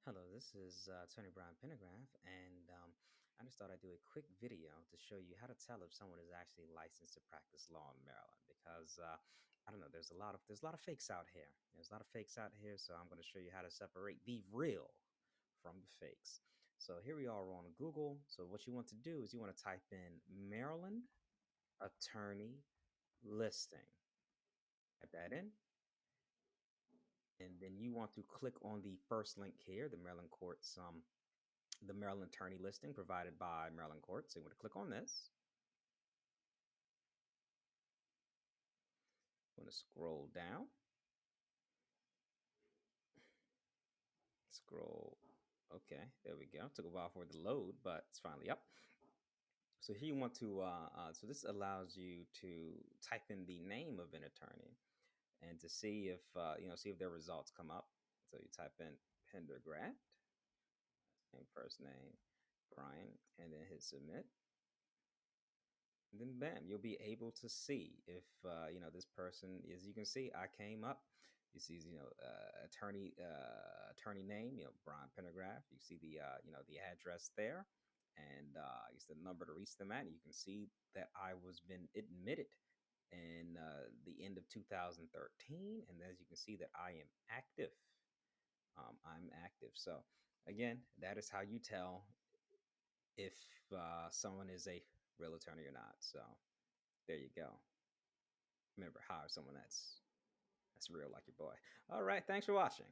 Hello, this is Attorney Brian Pendergraft, and I just thought I'd do a quick video to show you how to tell if someone is actually licensed to practice law in Maryland. Because I don't know, there's a lot of fakes out here. There's a lot of fakes out here, so I'm going to show you how to separate the real from the fakes. So here we are on Google. So what you want to do is you want to type in Maryland attorney listing. Type that in, and then you want to click on the first link here, the Maryland attorney listing provided by Maryland courts. So you want to click on this. I'm going to scroll down. Scroll. Okay, there we go. Took a while for it to load, but it's finally up. So here you want to. So this allows you to type in the name of an attorney and to see if see if their results come up. So you type in Pendergraft, same first name, Brian, and then hit submit. And then bam, you'll be able to see if this person, as you can see, I came up. You see, attorney name, Brian Pendergraft. You see the address there, and you see the number to reach them at. You can see that I was been admitted in the end of 2013, and as you can see that I am active. I'm active. So again, that is how you tell if someone is a real attorney or not. So there you go. Remember, hire someone that's real like your boy. All right, thanks for watching.